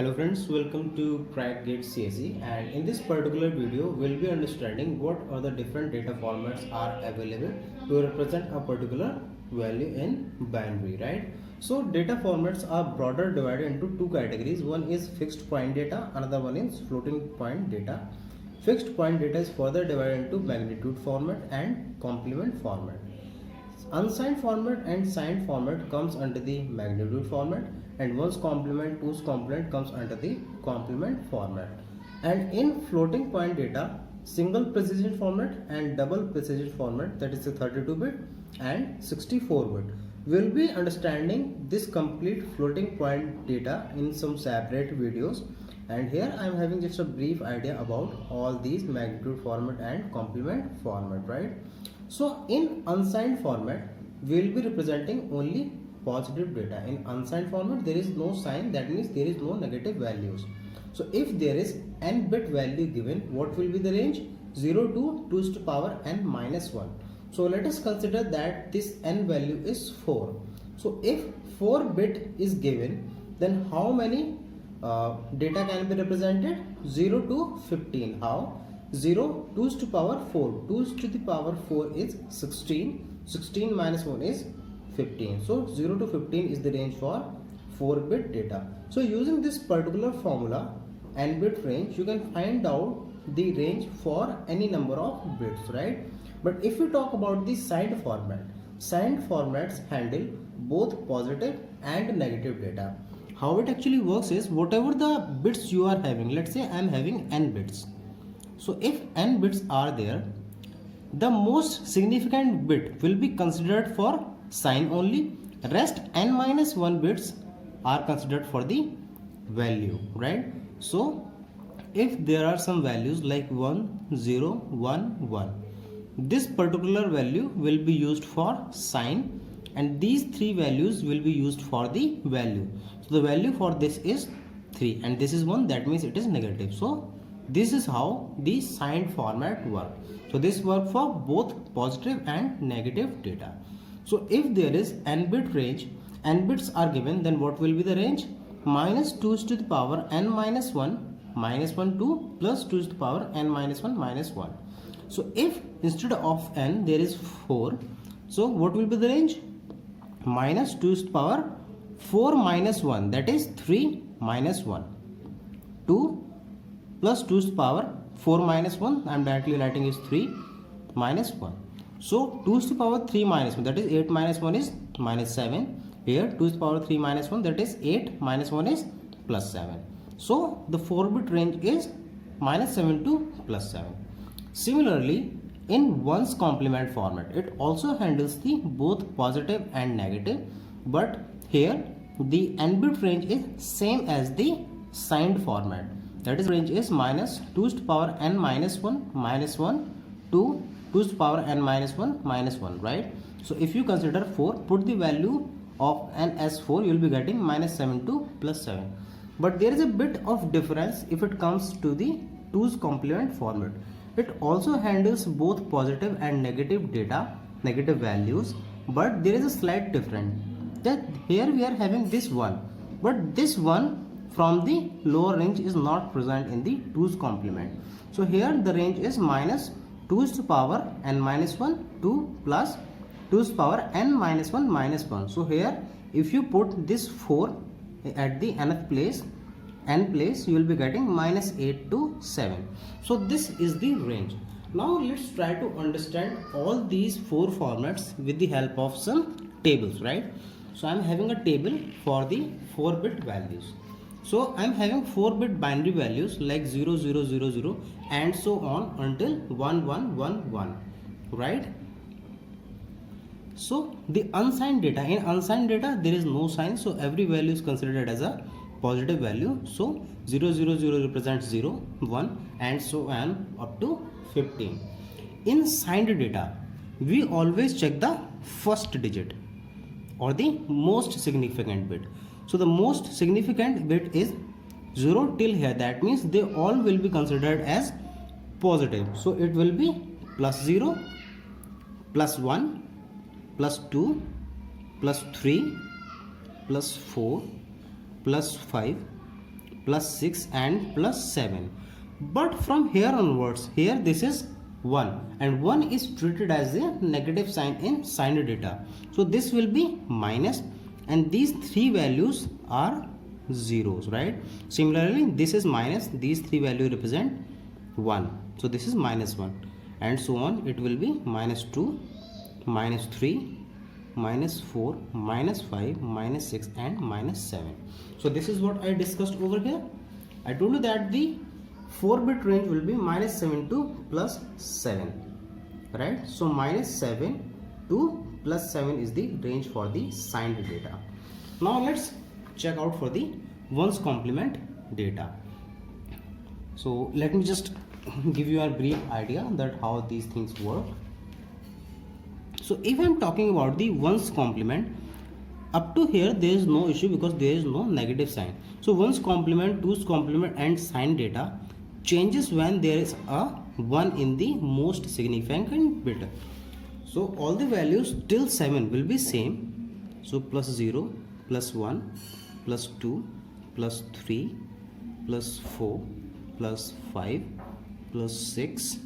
Hello friends, welcome to Crack Gate CSE, and in this particular video we'll be understanding what are the different data formats are available to represent a particular value in binary, right? So data formats are broader divided into two categories. One is fixed point data, another one is floating point data. Fixed point data is further divided into magnitude format and complement format. Unsigned format and signed format comes under the magnitude format, and 1's complement, 2's complement comes under the complement format. And in floating point data, single precision format and double precision format, that is the 32-bit and 64-bit. We'll be understanding this complete floating point data in some separate videos, and here I am having just a brief idea about all these magnitude format and complement format, right? So in unsigned format, we will be representing only positive data. In unsigned format, there is no sign, that means there is no negative values. So if there is n bit value given, what will be the range? 0 to 2 to the power n minus 1. So let us consider that this n value is 4. So if 4 bit is given, then how many data can be represented? 0 to 15. How? 0, 2 to the power 4. 2 to the power 4 is 16. 16 minus 1 is 15. So 0 to 15 is the range for 4-bit data. So using this particular formula, n-bit range, you can find out the range for any number of bits, right? But if we talk about the signed format, signed formats handle both positive and negative data. How it actually works is, whatever the bits you are having, let's say I am having n bits. So if n bits are there, the most significant bit will be considered for sign only. Rest n minus 1 bits are considered for the value, right? So if there are some values like 1, 0, 1, 1, this particular value will be used for sign, and these three values will be used for the value. So the value for this is 3 and this is 1, that means it is negative. So this is how the signed format works. So this works for both positive and negative data. So if there is n bit range, n bits are given, then what will be the range? Minus 2 to the power n minus 1 minus 1 2 plus 2 to the power n minus 1 minus 1. So if instead of n there is 4, so what will be the range? Minus 2 to the power 4 minus 1, that is 3 minus 1. 2 plus 2 to the power 4 minus 1, I am directly writing is 3 minus 1. So 2 to the power 3 minus 1, that is 8 minus 1 is minus 7. Here 2 to the power 3 minus 1, that is 8 minus 1 is plus 7. So the 4-bit range is minus 7 to plus 7. Similarly, in 1's complement format, it also handles the both positive and negative, but here the n-bit range is same as the signed format. That is, range is minus 2 to the power n minus 1 minus 1 to 2 to the power n minus 1 minus 1, right? So if you consider 4, put the value of n as 4, you will be getting minus 7 to plus 7. But there is a bit of difference if it comes to the 2's complement format. It also handles both positive and negative data, negative values, but there is a slight difference. That here we are having this one, but this one from the lower range is not present in the 2's complement. So here the range is minus 2 to the power n minus 1 to plus 2 to the power n minus 1 minus 1. So here if you put this 4 at the nth place, n place, you will be getting minus 8 to 7. So this is the range. Now let's try to understand all these 4 formats with the help of some tables, right? So I am having a table for the 4-bit values. So I am having 4-bit binary values like 0, 0, 0, 0 and so on until 1, 1, 1, 1, right? So the unsigned data, in unsigned data there is no sign, so every value is considered as a positive value. So 0, 0, 0 represents 0, 1 and so on up to 15. In signed data, we always check the first digit or the most significant bit. So the most significant bit is 0 till here, that means they all will be considered as positive. So it will be plus 0, plus 1, plus 2, plus 3, plus 4, plus 5, plus 6 and plus 7. But from here onwards, here this is 1 and 1 is treated as a negative sign in signed data. So this will be minus, and these three values are zeros, right? Similarly, this is minus, these three values represent 1. So this is minus 1 and so on. It will be minus 2, minus 3, minus 4, minus 5, minus 6 and minus 7. So this is what I discussed over here. I told you that the 4-bit range will be minus 7 to plus 7, right? So minus 7 to plus 7 is the range for the signed data. Now let's check out for the 1's complement data. So let me just give you a brief idea that how these things work. So if I am talking about the 1's complement, up to here there is no issue because there is no negative sign. So 1's complement, 2's complement and signed data changes when there is a 1 in the most significant bit. So all the values till 7 will be same. So plus 0, plus 1, plus 2, plus 3, plus 4, plus 5, plus 6,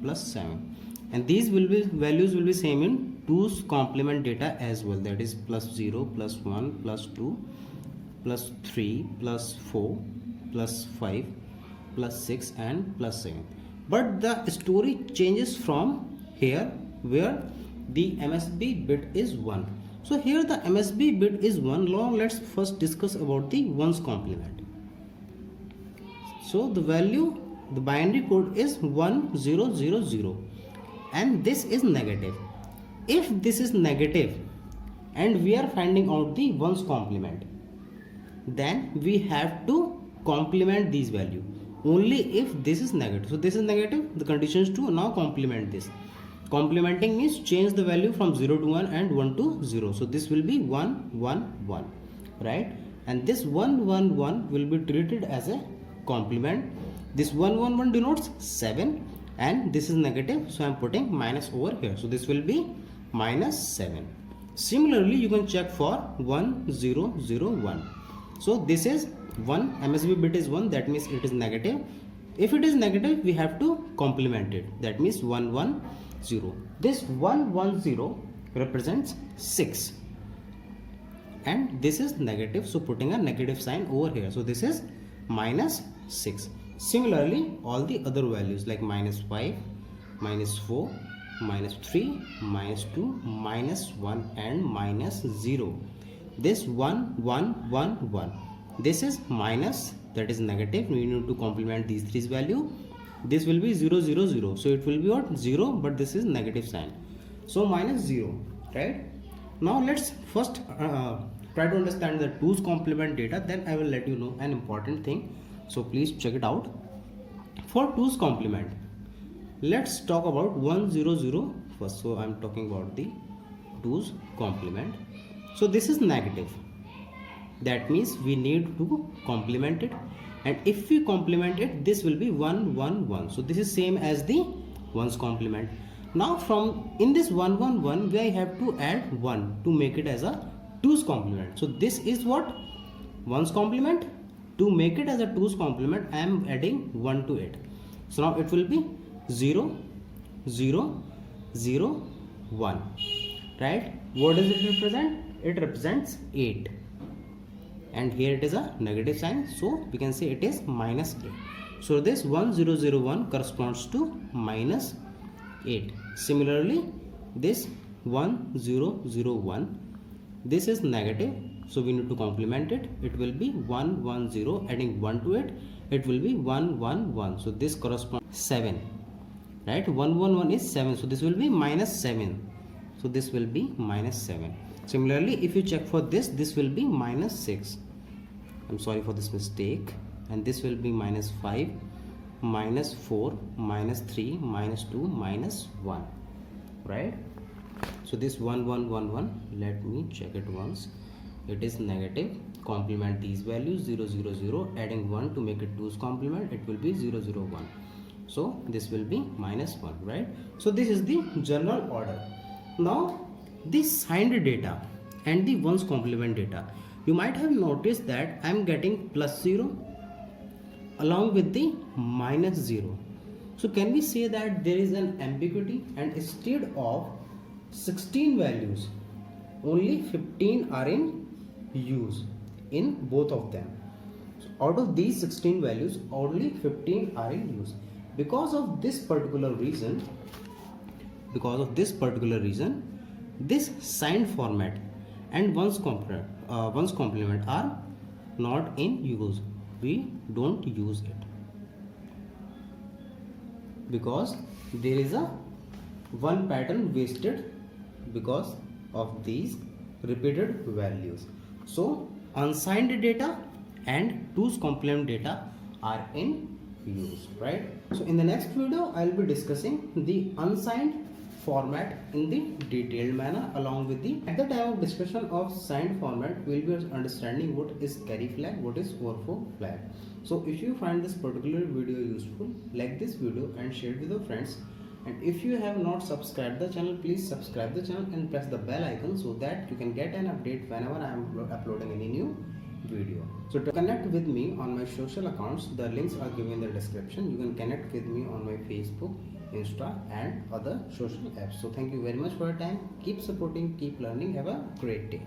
plus 7. And these will be values will be same in 2's complement data as well. That is plus 0, plus 1, plus 2, plus 3, plus 4, plus 5, plus 6 and plus 7. But the story changes from here where the MSB bit is 1. So here the MSB bit is 1. Now let's first discuss about the 1's complement. So the value, the binary code is 1000 and this is negative. If this is negative and we are finding out the 1's complement, then we have to complement these values only if this is negative. So this is negative, the condition is true. Now complement this. Complementing means change the value from 0 to 1 and 1 to 0. So this will be 1 1 1, right? And this 1 1 1 will be treated as a complement. This 1 1 1 denotes 7 and this is negative, so I am putting minus over here. So this will be minus 7. Similarly, you can check for 1 0 0 1. So this is 1, MSB bit is 1, that means it is negative. If it is negative, we have to complement it, that means 1 1 0. This 1 1 0 represents 6 and this is negative, so putting a negative sign over here. So this is minus 6. Similarly, all the other values like minus 5, minus 4, minus 3, minus 2, minus 1 and minus 0. This 1 1 1 1, this is minus, that is negative. We need to complement these three values. This will be 0 0 0, so it will be what, 0, but this is negative sign, so minus 0, right? Now let's first try to understand the 2's complement data, then I will let you know an important thing, so please check it out. For 2's complement, let's talk about 1 0 0 first. So I'm talking about the 2's complement. So this is negative, that means we need to complement it, and if we complement it, this will be 1 1 1. So this is same as the 1's complement. Now from in this 1 1 1 we have to add 1 to make it as a 2's complement. So this is what 1's complement. To make it as a 2's complement, I am adding 1 to it. So now it will be 0 0 0 1, right? What does it represent? It represents 8. And here it is a negative sign, so we can say it is minus 8. So this 1 0 0 1 corresponds to minus 8. Similarly, this 1 0 0 1, this is negative, so we need to complement it. It will be 1 1 0, adding 1 to it, it will be 1 1 1. So this corresponds 7, right? 1 1 1 is 7, so this will be minus 7. So this will be minus 7. Similarly, if you check for this, this will be minus 6. I'm sorry for this mistake. And this will be minus 5, minus 4, minus 3, minus 2, minus 1, right? So this 1 1 1 1, let me check it once. It is negative. Complement these values 0 0 0, adding 1 to make it 2's complement, it will be 0 0 1. So this will be minus 1, right? So this is the general order. Now the signed data and the 1's complement data, you might have noticed that I am getting plus 0, along with the -0. So can we say that there is an ambiguity, and instead of 16 values, only 15 are in use in both of them. So out of these 16 values, only 15 are in use. Because of this particular reason, this signed format and one's complement are not in use. We don't use it because there is a one pattern wasted because of these repeated values. So unsigned data and 2's complement data are in use, right? So in the next video I'll be discussing the unsigned format in the detailed manner. Along with the at the time of discussion of signed format, we'll be understanding what is carry flag, what is overflow flag. So if you find this particular video useful, like this video and share it with your friends. And if you have not subscribed the channel, please subscribe the channel and press the bell icon so that you can get an update whenever I am uploading any new video. So to connect with me on my social accounts, the links are given in the description. You can connect with me on my Facebook, Insta and other social apps. So thank you very much for your time. Keep supporting, keep learning. Have a great day.